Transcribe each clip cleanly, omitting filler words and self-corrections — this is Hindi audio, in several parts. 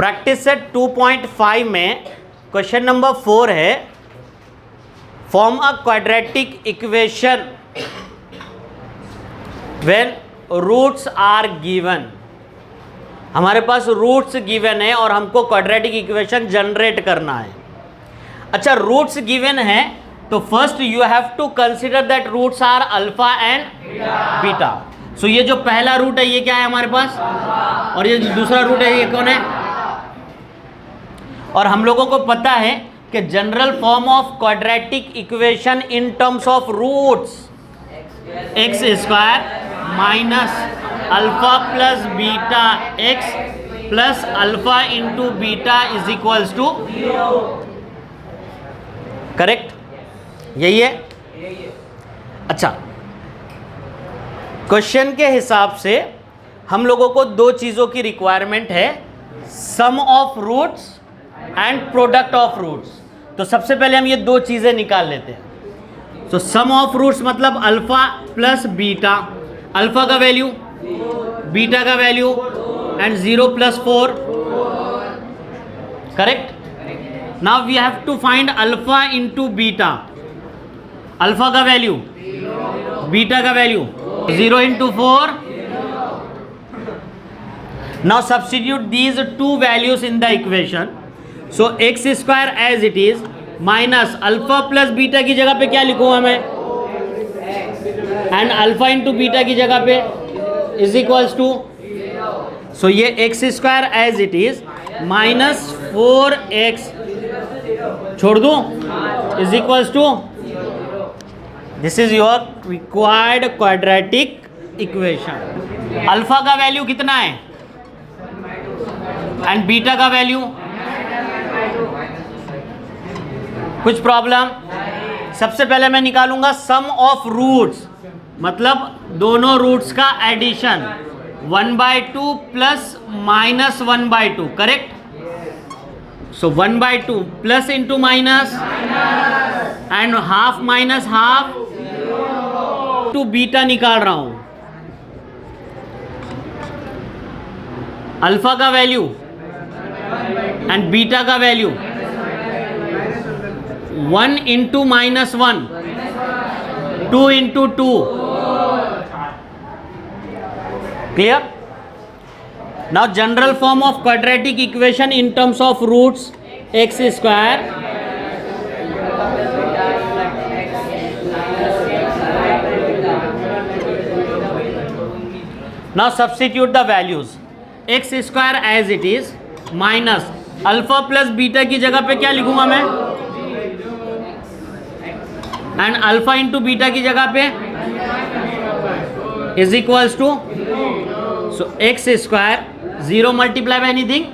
प्रैक्टिस सेट 2.5 में क्वेश्चन नंबर 4 है, form a quadratic equation when roots are given. हमारे पास रूट्स गिवन है और हमको क्वाड्रेटिक इक्वेशन जनरेट करना है। अच्छा, रूट्स गिवन है तो first you have to consider that roots are alpha and beta. So ये जो पहला रूट है ये क्या है हमारे पास, और ये जो दूसरा रूट है ये कौन है। और हम लोगों को पता है कि general form of quadratic equation in terms of roots x square minus alpha plus beta x plus alpha into beta is equals to, correct, यही है। अच्छा, क्वेश्चन के हिसाब से हम लोगों को दो चीज़ों की रिक्वायरमेंट है, sum of roots and product of roots. तो सबसे पहले हम ये दो चीज़ें निकाल लेते हैं। तो सम ऑफ रूट्स मतलब अल्फा प्लस बीटा, अल्फा का वैल्यू, बीटा का value and 0 + 4, correct. Now we have to find alpha into beta. Alpha का वैल्यू, बीटा का value 0 × 4. Now substitute these two values in the equation. So x square as it is minus alpha plus beta की जगह पे क्या लिखूंगा मैं, एंड अल्फा इंटू बीटा की जगह पे इज इक्वल्स टू, सो ये x square as it is minus 4x छोड़ दूं is equals to, this is your required quadratic equation. Alpha का वैल्यू कितना है एंड बीटा का वैल्यू, कुछ प्रॉब्लम। सबसे पहले मैं निकालूंगा सम ऑफ रूट्स, मतलब दोनों रूट्स का addition, 1/2 plus minus 1/2, correct. So 1/2 plus into minus and half minus half two beta निकाल रहा हूं। अल्फा का वैल्यू एंड बीटा का value 1 × -1, 2 × 2, clear. Now general form of quadratic equation in terms of roots x square now substitute the values, x square as it is minus alpha plus beta की जगह पे क्या लिखूंगा मैं, एंड अल्फा इंटू बीटा की जगह पे is equals to, so x square 0 × anything,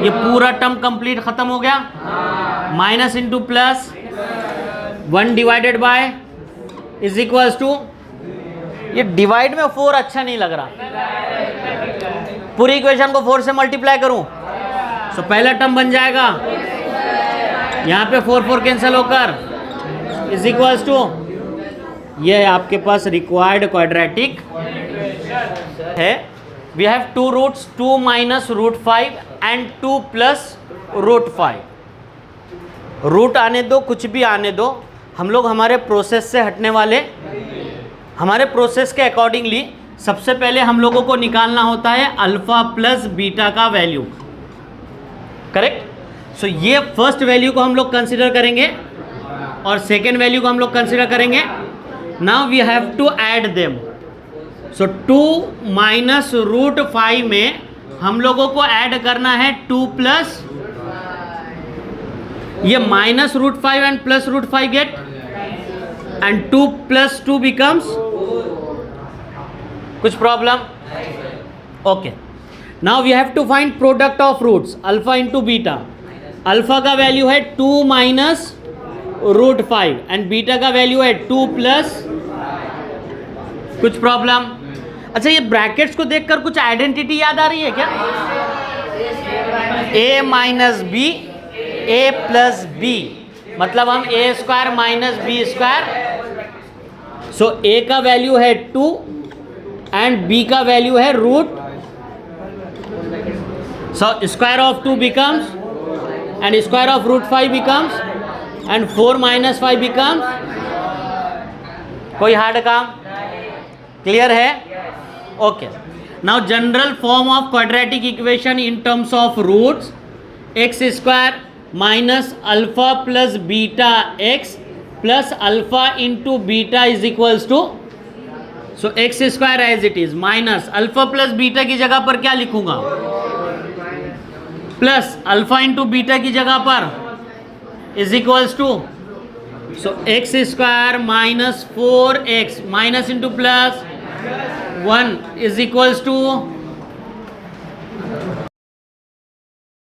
ये पूरा टर्म कंप्लीट खत्म हो गया, minus into plus 1 divided by is equals to, ये डिवाइड में 4 अच्छा नहीं लग रहा, पूरी इक्वेशन को 4 से मल्टीप्लाई करूं, सो पहला टर्म बन जाएगा यहाँ पे 4 कैंसिल होकर इज इक्वल्स टू, ये आपके पास रिक्वायर्ड क्वाड्रेटिक है। We have 2 roots, 2 - √5 and 2 + √5। Root आने दो, कुछ भी आने दो, हम लोग हमारे प्रोसेस से हटने वाले, हमारे प्रोसेस के अकॉर्डिंगली सबसे पहले हम लोगों को निकालना होता है अल्फा प्लस बीटा का वैल्यू, करेक्ट। सो ये फर्स्ट वैल्यू को हम लोग कंसिडर करेंगे और सेकेंड वैल्यू को हम लोग कंसिडर करेंगे। Now we have to add them. So 2 - √5 में हम लोगों को ऐड करना है 2 प्लस, ये -√5 and plus √5 get, and 2 + 2 becomes, कुछ problem, okay. Now we have to find product of roots, alpha into beta. Alpha का वैल्यू है 2 - √5 एंड बीटा का वैल्यू है 2 प्लस, कुछ प्रॉब्लम। अच्छा, ये ब्रैकेट्स को देखकर कुछ आइडेंटिटी याद आ रही है क्या, a - b a + b, मतलब हम a² - b², सो a का वैल्यू है 2 एंड b का वैल्यू है root So square of 2 becomes, and square of root 5 becomes, and 4 minus 5 becomes. कोई हार्ड काम? क्लियर है? Okay. Now general form of quadratic equation in terms of roots. X square minus alpha plus beta x plus alpha into beta is equals to, so x square as it is minus alpha plus beta की जगह पर क्या लिखूंगा? प्लस अल्फा इंटू बीटा की जगह पर is equals to, so x square minus 4x minus into plus 1 is equals to